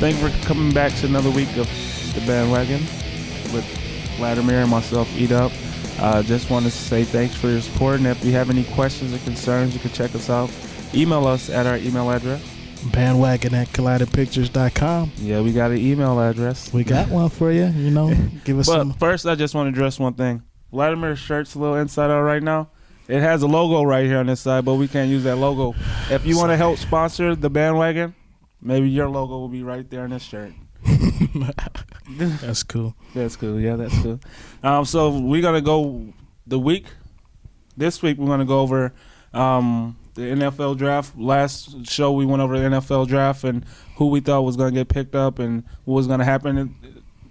Thank you for coming back to another week of the Bandwagon with Vladimir and myself, Eat-Up. Just want to say thanks for your support, and if you have any questions or concerns, you can check us out. Email us at our email address. Bandwagon@collidedpictures.com. Yeah, we got an email address. We got one for you, give us some. But first, I just want to address one thing. Vladimir's shirt's a little inside out right now. It has a logo right here on this side, but we can't use that logo. If you want to help sponsor the Bandwagon, maybe your logo will be right there in this shirt. That's cool. That's cool. Yeah, that's cool. So we're going to go this week we're going to go over the NFL draft. Last show we went over the NFL draft and who we thought was going to get picked up and what was going to happen.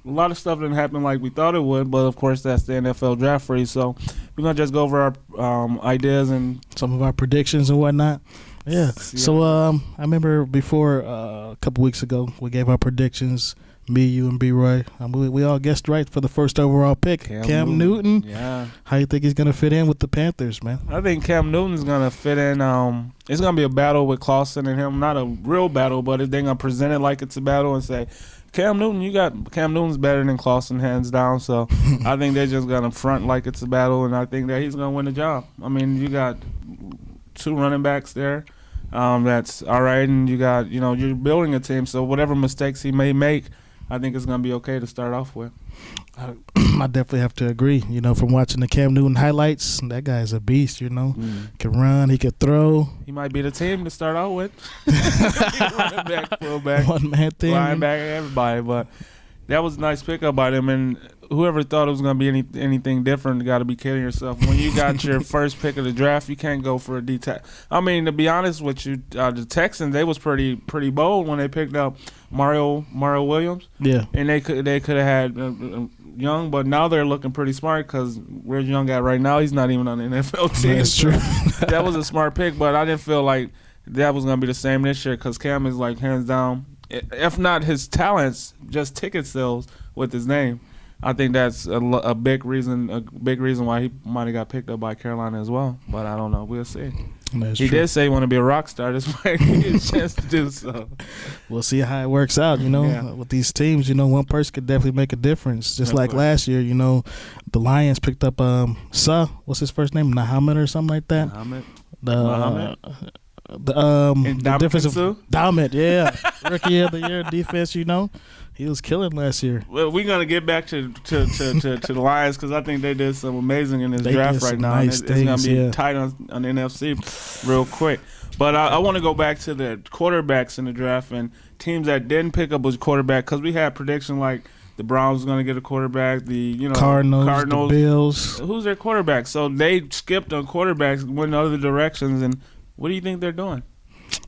A lot of stuff didn't happen like we thought it would, but of course that's the NFL draft for you. So we're going to just go over our ideas and some of our predictions and whatnot. Yeah. So I remember before a couple weeks ago we gave our predictions. Me, you, and B-Roy. We all guessed right for the first overall pick. Cam Newton. Yeah. How you think he's going to fit in with the Panthers, man? I think Cam Newton's going to fit in. It's going to be a battle with Clausen and him. Not a real battle, but they're going to present it like it's a battle and say, Cam Newton's better than Clausen, hands down. So I think they're just going to front like it's a battle, and I think that he's going to win the job. I mean, you got two running backs there. That's all right, and you got, you're building a team, so whatever mistakes he may make, I think it's going to be okay to start off with. I definitely have to agree. From watching the Cam Newton highlights, that guy's a beast, Can run, he can throw. He might be the team to start out with. Running back, fullback, one-man thing. Linebacker, everybody. But that was a nice pickup by them, and whoever thought it was going to be anything different got to be kidding yourself. When you got your first pick of the draft, you can't go for a D-tackle. I mean, to be honest with you, the Texans, they was pretty bold when they picked up Mario Williams. Yeah. And they could have had Young, but now they're looking pretty smart because where's Young at right now? He's not even on the NFL team. That's true. That was a smart pick, but I didn't feel like that was going to be the same this year because Cam is like hands down, if not his talents, just ticket sales with his name. I think that's a big reason why he might have got picked up by Carolina as well. But I don't know. We'll see. He did say he wanted to be a rock star. This might be his chance to do so. We'll see how it works out, with these teams. One person could definitely make a difference. Just like last year, the Lions picked up what's his first name? Muhammad or something like that? Muhammad. The difference of Dalmet, yeah. Rookie of the year defense, He was killing last year. Well, we're gonna get back to the Lions because I think they did some amazing in this draft right now. Nice it's gonna be tight on the NFC real quick. But I want to go back to the quarterbacks in the draft and teams that didn't pick up a quarterback because we had prediction like the Browns was gonna get a quarterback. The Cardinals, the Bills. Who's their quarterback? So they skipped on quarterbacks, went in other directions. And what do you think they're doing?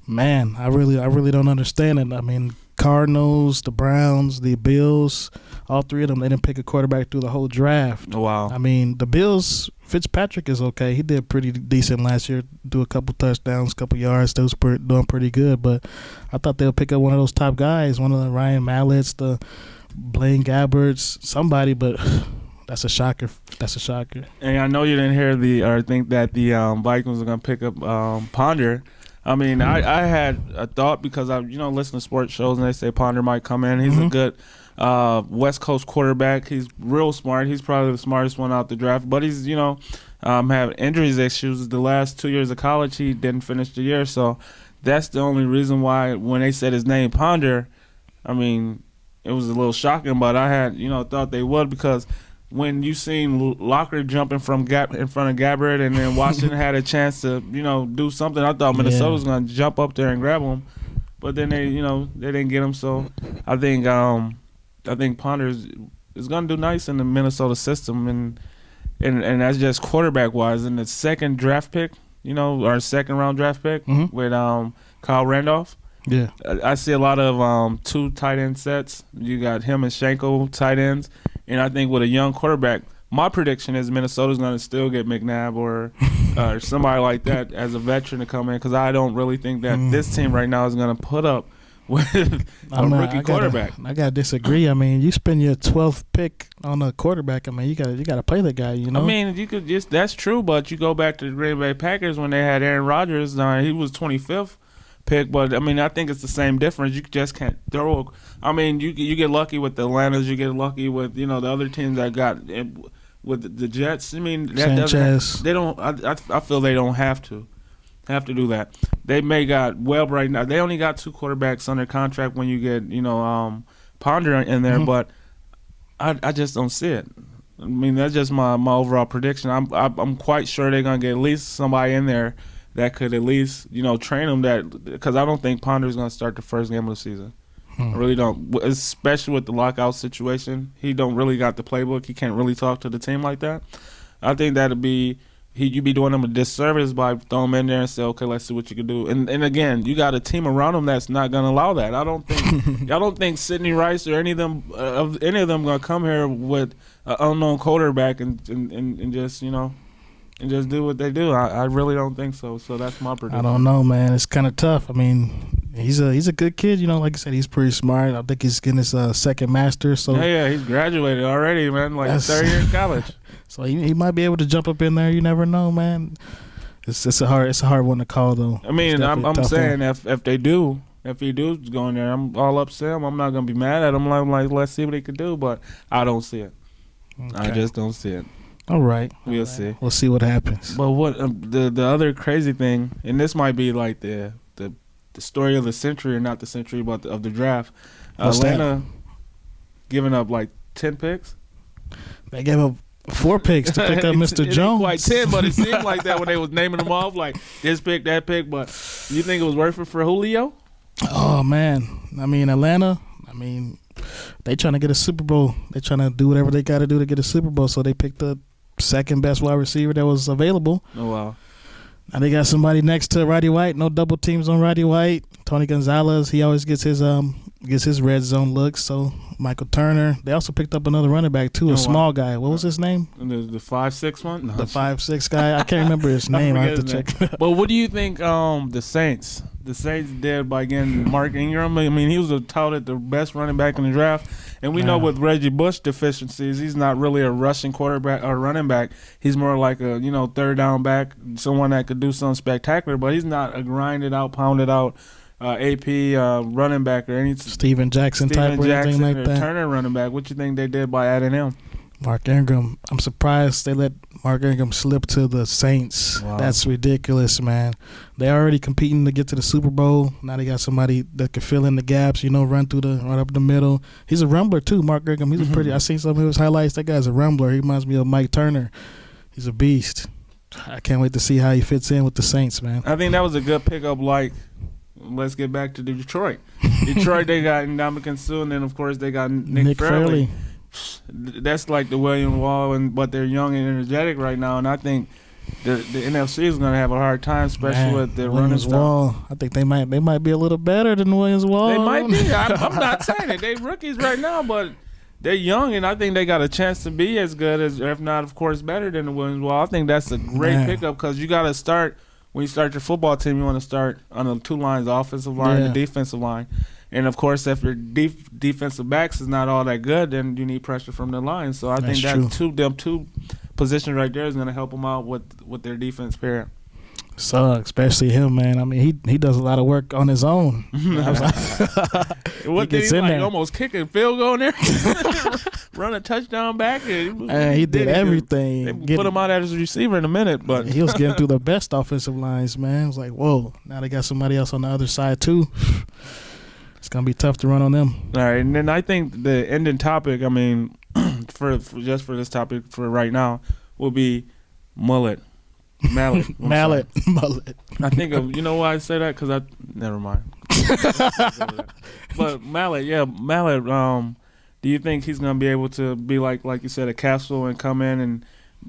Man, I really don't understand it. I mean, Cardinals, the Browns, the Bills, all three of them, they didn't pick a quarterback through the whole draft. Oh, wow. I mean, the Bills, Fitzpatrick is okay. He did pretty decent last year, do a couple touchdowns, couple yards. They was doing pretty good. But I thought they would pick up one of those top guys, one of the Ryan Malletts, the Blaine Gabberts, somebody, but that's a shocker. And I know you didn't hear think that the Vikings are going to pick up Ponder. I mean, I had a thought because I listen to sports shows and they say Ponder might come in. He's a good West Coast quarterback. He's real smart. He's probably the smartest one out the draft. But he's have injuries issues. The last 2 years of college, he didn't finish the year. So that's the only reason why when they said his name Ponder, I mean, it was a little shocking. But I had thought they would because when you seen Locker jumping in front of Gabbert and then Washington had a chance to, do something, I thought Minnesota was going to jump up there and grab him. But then they didn't get him. So I think Ponder is going to do nice in the Minnesota system. And that's just quarterback-wise. In the second draft pick, our second-round draft pick with Kyle Randolph, yeah, I see a lot of two tight end sets. You got him and Schenkel tight ends. And I think with a young quarterback, my prediction is Minnesota's going to still get McNabb or somebody like that as a veteran to come in because I don't really think that this team right now is going to put up with a rookie quarterback. I got to disagree. I mean, you spend your 12th pick on a quarterback. I mean, you got to play the guy, I mean, you could that's true, but you go back to the Green Bay Packers when they had Aaron Rodgers. He was 25th pick. But I mean, I think it's the same difference. You just can't throw. I mean, you get lucky with the Atlantas. You get lucky with the other teams that got with the Jets. I mean, that doesn't. They don't. I feel they don't have to do that. They may got Webb right now. They only got 2 quarterbacks under contract when you get Ponder in there, but I just don't see it. I mean, that's just my overall prediction. I'm quite sure they're gonna get at least somebody in there that could at least train them. That because I don't think Ponder's gonna start the first game of the season. I really don't, especially with the lockout situation. He don't really got the playbook. He can't really talk to the team like that. I think that'd be. You'd be doing them a disservice by throwing them in there and say, okay, let's see what you can do. And again, you got a team around them that's not going to allow that. I don't think Sidney Rice or any of them going to come here with an unknown quarterback and just and just do what they do. I really don't think so. So that's my prediction. I don't know, man. It's kind of tough. I mean, he's a good kid. Like I said, he's pretty smart. I think he's getting his second master. So yeah, he's graduated already, man. Like third year in college. So he might be able to jump up in there. You never know, man. It's a hard one to call though. I mean, I'm saying if he do go in there, I'm all up to him. I'm not gonna be mad at him. Like let's see what he could do, but I don't see it. Okay. I just don't see it. All right, we'll see. We'll see what happens. But what the other crazy thing, and this might be like the story of the century, or not the century, but of the draft. Atlanta giving up like 10 picks. They gave up 4 picks to pick up Mr. Jones. Quite 10, but it seemed like that when they was naming them off, like this pick, that pick. But you think it was worth it for Julio? Oh man, I mean Atlanta. I mean, they trying to get a Super Bowl. They trying to do whatever they got to do to get a Super Bowl. So they picked the second best wide receiver that was available. Oh wow. Now they got somebody next to Roddy White. No double teams on Roddy White. Tony Gonzalez, he always gets his red zone looks. So Michael Turner. They also picked up another running back too, a small guy. What was his name? The 5'6" one. No, the 5'6" guy. I can't remember his name. I have to check. But what do you think? The Saints did by getting Mark Ingram. I mean, he was touted the best running back in the draft, and we know with Reggie Bush deficiencies, he's not really a rushing quarterback or running back. He's more like a third down back, someone that could do something spectacular. But he's not a grinded out, pounded out AP running back or any Steven Jackson type or anything like that. Turner running back. What you think they did by adding him? Mark Ingram. I'm surprised they let Mark Ingram slip to the Saints. Wow. That's ridiculous, man. They already competing to get to the Super Bowl. Now they got somebody that can fill in the gaps, run up the middle. He's a rumbler too, Mark Ingram. He's I seen some of his highlights. That guy's a rumbler. He reminds me of Mike Turner. He's a beast. I can't wait to see how he fits in with the Saints, man. I think that was a good pickup. Let's get back to Detroit. Detroit, they got Ndamukong Suh, and then of course they got Nick Fairley. That's like the William Wall, but they're young and energetic right now, and I think the NFC is going to have a hard time, especially with the Williams Wall. I think they might be a little better than Williams Wall. They might be. I'm not saying it. They rookies right now, but they're young, and I think they got a chance to be as good as, if not, of course, better than the Williams Wall. I think that's a great pickup because you got to start. When you start your football team, you want to start on the 2 lines, the offensive line and the defensive line. And, of course, if your defensive backs is not all that good, then you need pressure from the line. So I think them two positions right there is going to help them out with their defense pair. So, especially him, man. I mean, he does a lot of work on his own. What did he almost kick a field goal in there? Run a touchdown back? He did everything. They put him out as a receiver in a minute. But he was getting through the best offensive lines, man. It was like, whoa, now they got somebody else on the other side, too. It's going to be tough to run on them. All right, and then I think the ending topic, I mean, for this topic for right now, will be Mallet. Mallet. I think of, why I say that? Because never mind. But Mallet. Do you think he's going to be able to be like you said, a Castle and come in and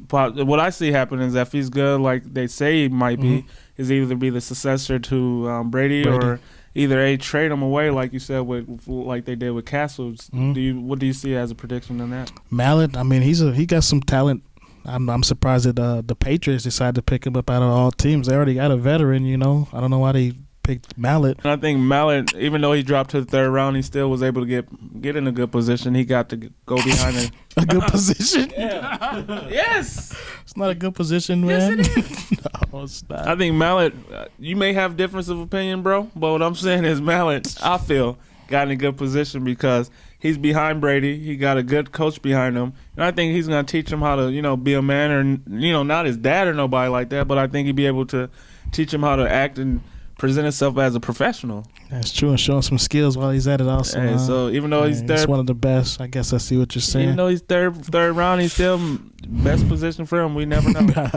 what I see happening is if he's good, like they say he might be, is either be the successor to Brady or either trade him away, like you said, like they did with Castles. What do you see as a prediction on that? Mallet. I mean, he got some talent. I'm surprised that the Patriots decided to pick him up out of all teams. They already got a veteran, I don't know why they picked Mallet. And I think Mallet, even though he dropped to the third round, he still was able to get in a good position. He got to go behind it. A good position? Yeah. Yes. It's not a good position, man. Yes, it is. No, it's not. I think Mallet, you may have difference of opinion, bro, but what I'm saying is Mallet, I feel, got in a good position because he's behind Brady. He got a good coach behind him. And I think he's going to teach him how to, be a man or, not his dad or nobody like that, but I think he'd be able to teach him how to act and present himself as a professional. That's true, and showing some skills while he's at it also. Hey, so even though he's third, he's one of the best. I guess I see what you're saying. Even though he's third round, he's still best position for him. We never know.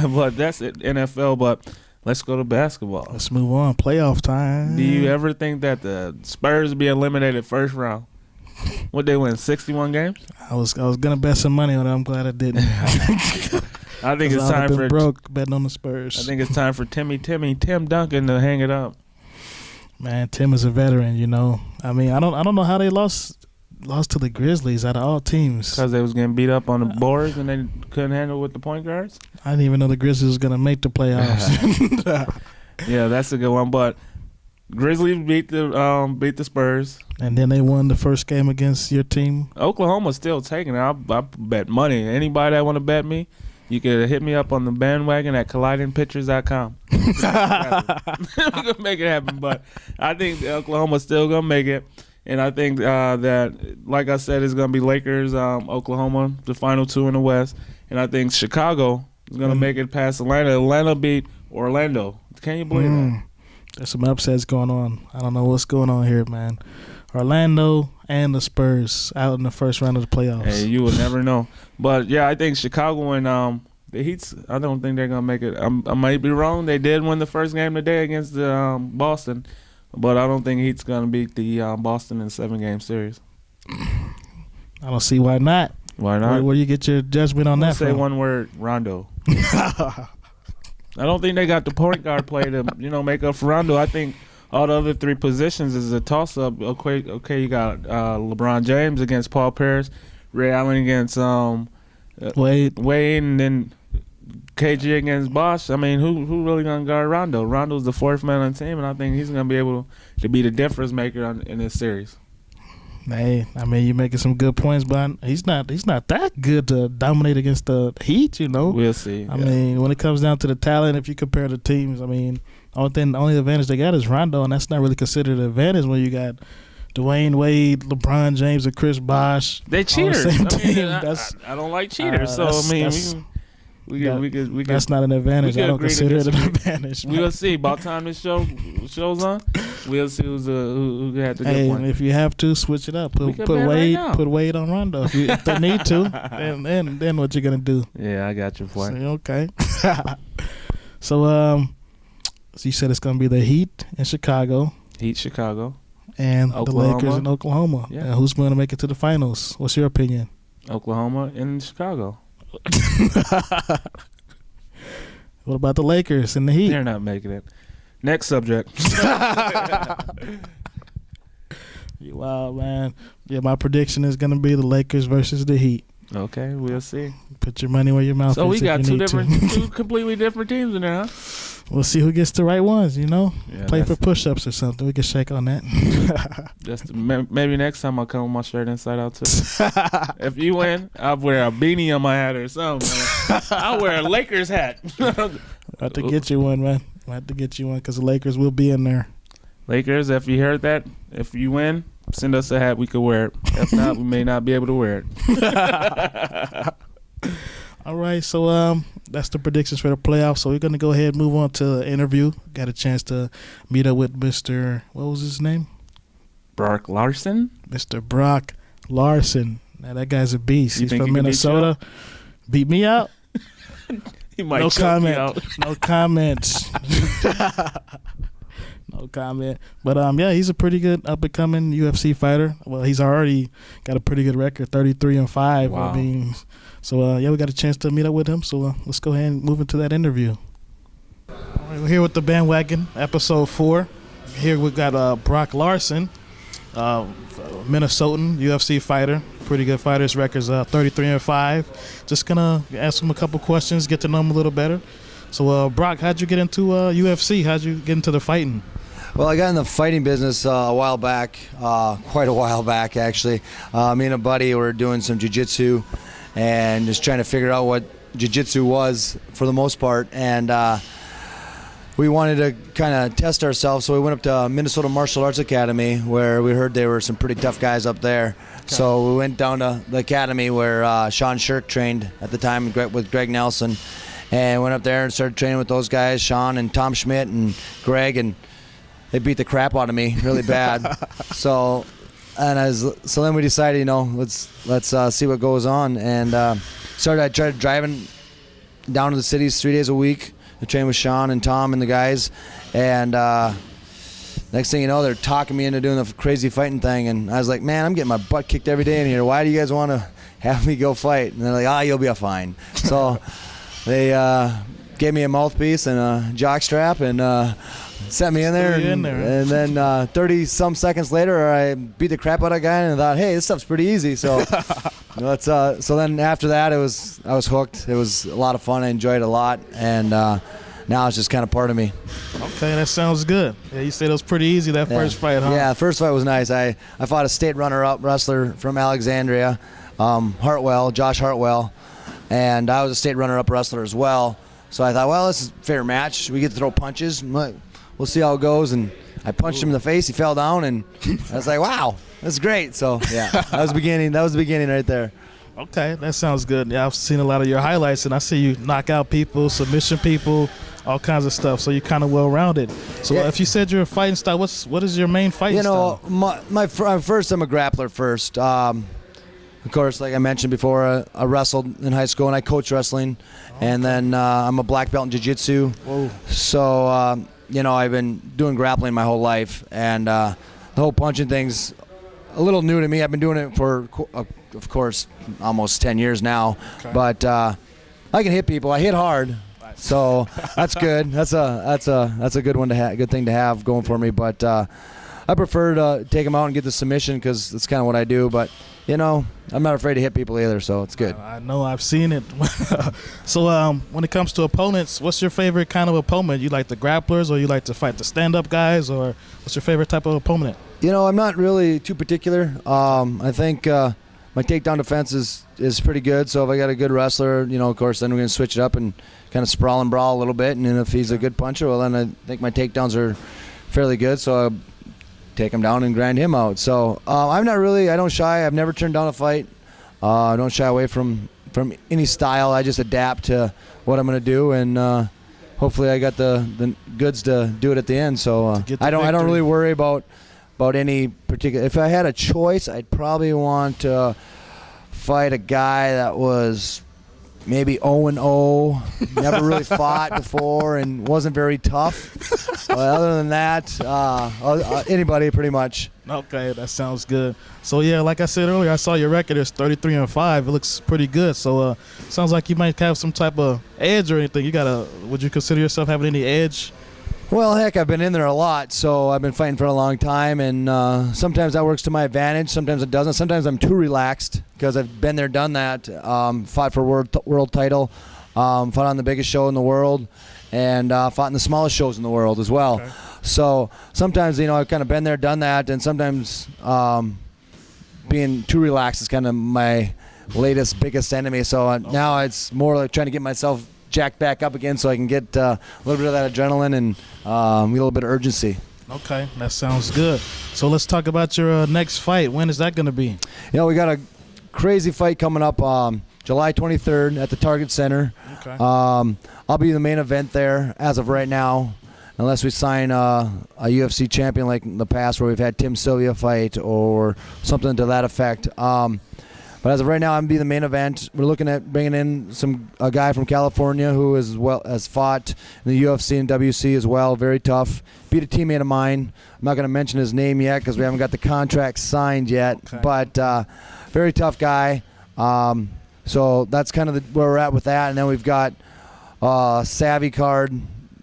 But that's it, NFL. But let's go to basketball. Let's move on. Playoff time. Do you ever think that the Spurs be eliminated first round? Would they win 61 games? I was gonna bet some money on it. I'm glad I didn't. I think it's time for broke betting on the Spurs. I think it's time for Tim Duncan to hang it up. Man, Tim is a veteran. I mean, I don't know how they lost to the Grizzlies out of all teams. Because they was getting beat up on the boards and they couldn't handle it with the point guards. I didn't even know the Grizzlies was gonna make the playoffs. Yeah, that's a good one. But Grizzlies beat the Spurs, and then they won the first game against your team. Oklahoma's still taking it. I bet money. Anybody that want to bet me, you can hit me up on the bandwagon at collidingpictures.com. We're going to make it happen. But I think Oklahoma's still going to make it. And I think that, like I said, it's going to be Lakers, Oklahoma, the final two in the West. And I think Chicago is going to make it past Atlanta. Atlanta beat Orlando. Can you believe that? There's some upsets going on. I don't know what's going on here, man. Orlando and the Spurs out in the first round of the playoffs. Hey, you will never know. But, yeah, I think Chicago and the Heats, I don't think they're going to make it. I might be wrong. They did win the first game today against the Boston. But I don't think Heat's going to beat the Boston in a 7-game series. I don't see why not. Why not? Where do you get your judgment on that say from? One word, Rondo. I don't think they got the point guard play to, make up for Rondo. I think all the other three positions is a toss-up. Okay, you got LeBron James against Paul Pierce, Ray Allen against Wade, and then KG against Bosh. I mean, who really going to guard Rondo? Rondo's the fourth man on the team, and I think he's going to be able to be the difference maker in this series. Hey, I mean, you're making some good points, but he's not that good to dominate against the Heat, We'll see. I mean, when it comes down to the talent, if you compare the teams, I mean, only advantage they got is Rondo, and that's not really considered an advantage when you got Dwayne Wade, LeBron James, and Chris Bosh. They cheaters. I don't like cheaters, so I mean, we could. That's not an advantage. I don't consider it an advantage. We'll see. By the time this show's on, we'll see who had the good point. If you have to switch it up, put Wade on Rondo if they need to. then what you gonna do? Yeah, I got your point. Okay. So you said it's gonna be the Heat in Chicago. And Oklahoma. The Lakers in Oklahoma. Yeah. And who's going to make it to the finals? What's your opinion? Oklahoma and Chicago. What about the Lakers and the Heat? They're not making it. Next subject. Wow, man. Yeah, my prediction is going to be the Lakers versus the Heat. Okay, we'll see. Put your money where your mouth is. So we got two completely different teams in there, huh? We'll see who gets the right ones, Yeah, Play for push-ups or something. We can shake on that. Maybe next time I'll come with my shirt inside out, too. If you win, I'll wear a beanie on my hat or something. I'll wear a Lakers hat. I have to get you one, man. I have to get you one because the Lakers will be in there. Lakers, if you heard that, if you win, send us a hat. We could wear it. If not, we may not be able to wear it. All right, so that's the predictions for the playoffs. So we're going to go ahead and move on to the interview. Got a chance to meet up with Mr. What was his name? Brock Larson? Mr. Brock Larson. Now, that guy's a beast. He's from Minnesota. Beat me out? He might no comment. Me out. No comments. No comment. But, yeah, he's a pretty good up-and-coming UFC fighter. Well, he's already got a pretty good record, 33-5. Wow. I mean, so, yeah, we got a chance to meet up with him. So let's go ahead and move into that interview. All right, we're here with the Bandwagon, episode 4. Here we got Brock Larson, Minnesotan UFC fighter. Pretty good fighter. His record's 33-5. Just going to ask him a couple questions, get to know him a little better. So, Brock, how'd you get into UFC? How'd you get into the fighting? Well, I got in the fighting business a while back, quite a while back actually. Me and a buddy were doing some jiu-jitsu and just trying to figure out what jiu-jitsu was for the most part. And we wanted to kind of test ourselves, so we went up to Minnesota Martial Arts Academy, where we heard there were some pretty tough guys up there. Okay. So we went down to the academy where Sean Shirk trained at the time with Greg Nelson, and went up there and started training with those guys, Sean and Tom Schmidt and Greg, and they beat the crap out of me really bad. So then we decided, let's see what goes on, and I tried driving down to the cities 3 days a week. I trained with Sean and Tom and the guys, and next thing you know, they're talking me into doing the crazy fighting thing, and I was like, man, I'm getting my butt kicked every day in here. Why do you guys want to have me go fight? And they're like, you'll be fine. So they gave me a mouthpiece and a jock strap and sent me in there. And then 30-some seconds later, I beat the crap out of a guy and I thought, hey, this stuff's pretty easy. So so then after that, I was hooked. It was a lot of fun. I enjoyed it a lot, and now it's just kind of part of me. Okay, that sounds good. Yeah, you said it was pretty easy that first fight, huh? Yeah, the first fight was nice. I fought a state runner-up wrestler from Alexandria, Josh Hartwell, and I was a state runner-up wrestler as well. So I thought, well, this is a fair match. We get to throw punches. We'll see how it goes. And I punched him in the face. He fell down, and I was like, wow, that's great. So, yeah, that was the beginning. That was the beginning right there. Okay, that sounds good. Yeah, I've seen a lot of your highlights, and I see you knock out people, submission people, all kinds of stuff. So you're kind of well-rounded. So if you said you're a fighting style, what is your main fighting style? First, I'm a grappler first. Of course, like I mentioned before, I wrestled in high school, and I coach wrestling. Okay. And then I'm a black belt in jiu-jitsu. Whoa. So, I've been doing grappling my whole life, and the whole punching thing's a little new to me. I've been doing it for, of course, almost 10 years now. Okay. But I can hit people. I hit hard, so that's good. That's a good one good thing to have going for me. But I prefer to take them out and get the submission because that's kind of what I do. But I'm not afraid to hit people either, so it's good. I know, I've seen it. So when it comes to opponents, what's your favorite kind of opponent? You like the grapplers, or you like to fight the stand-up guys, or what's your favorite type of opponent? I'm not really too particular. I think my takedown defense is pretty good, so if I got a good wrestler, of course, then we're going to switch it up and kind of sprawl and brawl a little bit, and then if he's a good puncher, well, then I think my takedowns are fairly good, so I take him down and grind him out. So I don't shy. I've never turned down a fight. I don't shy away from any style. I just adapt to what I'm going to do, and hopefully I got the goods to do it at the end. So I don't really worry about any particular. If I had a choice, I'd probably want to fight a guy that was maybe 0-0, never really fought before, and wasn't very tough. But other than that, anybody pretty much. Okay, that sounds good. So yeah, like I said earlier, I saw your record is 33-5. It looks pretty good. So sounds like you might have some type of edge or anything. Would you consider yourself having any edge? Well, heck, I've been in there a lot, so I've been fighting for a long time, and sometimes that works to my advantage, sometimes it doesn't. Sometimes I'm too relaxed because I've been there, done that, fought for world title, fought on the biggest show in the world, and fought in the smallest shows in the world as well. Okay. So sometimes, I've kind of been there, done that, and sometimes being too relaxed is kind of my biggest enemy. So now it's more like trying to get myself jacked back up again so I can get a little bit of that adrenaline and a little bit of urgency. Okay, that sounds good. So let's talk about your next fight. When is that going to be? We got a crazy fight coming up July 23rd at the Target Center. Okay. I'll be the main event there as of right now, unless we sign a UFC champion like in the past where we've had Tim Sylvia fight or something to that effect. But as of right now, I'm going to be the main event. We're looking at bringing in a guy from California who has fought in the UFC and WC as well. Very tough. Beat a teammate of mine. I'm not going to mention his name yet because we haven't got the contract signed yet. Okay. But very tough guy. So that's kind of where we're at with that. And then we've got Savvy card.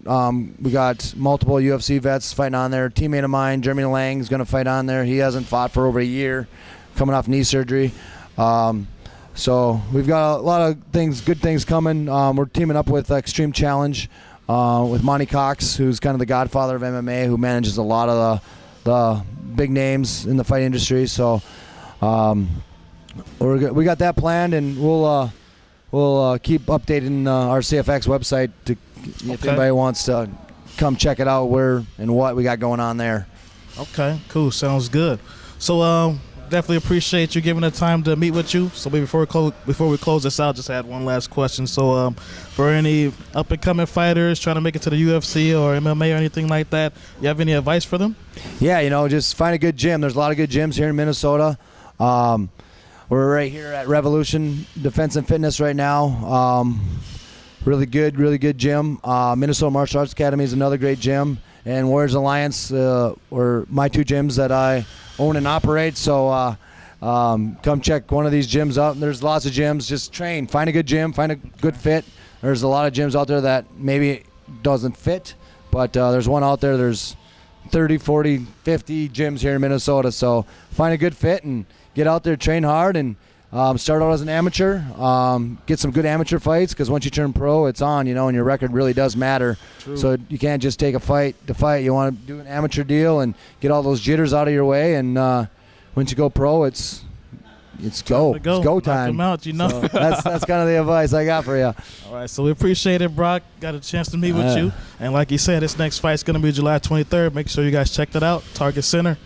We got multiple UFC vets fighting on there. Teammate of mine, Jeremy Lang, is going to fight on there. He hasn't fought for over a year, coming off knee surgery. So we've got a lot of good things coming. We're teaming up with Extreme Challenge with Monty Cox, who's kind of the godfather of MMA, who manages a lot of the big names in the fight industry. So we got that planned, and we'll keep updating our CFX website if anybody wants to come check it out, where and what we got going on there. Okay, cool. Sounds good. So definitely appreciate you giving the time to meet with you. So before we close this out, just had one last question. So for any up-and-coming fighters trying to make it to the UFC or MMA or anything like that, you have any advice for them? Yeah, just find a good gym. There's a lot of good gyms here in Minnesota. We're right here at Revolution Defense and Fitness right now. Really good gym. Minnesota Martial Arts Academy is another great gym. And Warriors Alliance were my two gyms that I own and operate. So come check one of these gyms out. And there's lots of gyms. Just train. Find a good gym. Find a good fit. There's a lot of gyms out there that maybe doesn't fit. But there's one out there. There's 30, 40, 50 gyms here in Minnesota. So find a good fit and get out there, train hard, and start out as an amateur. Get some good amateur fights, because once you turn pro, it's on, and your record really does matter. True. So you can't just take a fight to fight. You want to do an amateur deal and get all those jitters out of your way. And once you go pro, it's go. It's go time. Knock 'em out, So that's kind of the advice I got for you. All right, so we appreciate it, Brock. Got a chance to meet with you. And like you said, this next fight's going to be July 23rd. Make sure you guys check that out. Target Center.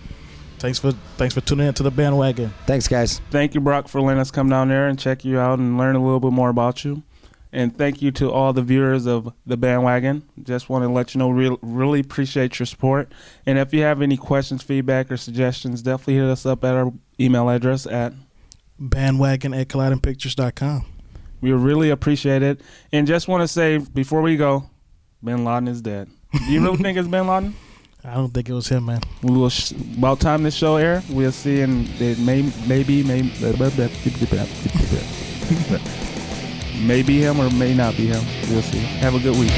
Thanks for tuning in to the Bandwagon. Thanks, guys. Thank you, Brock, for letting us come down there and check you out and learn a little bit more about you. And thank you to all the viewers of the Bandwagon. Just want to let you know, really appreciate your support. And if you have any questions, feedback, or suggestions, definitely hit us up at our email address at bandwagon@collidingpictures.com. We really appreciate it. And just want to say, before we go, Bin Laden is dead. Do you really think it's Bin Laden? I don't think it was him, man. We will about time this show air, we'll see, and it maybe him or may not be him. We'll see. Have a good week.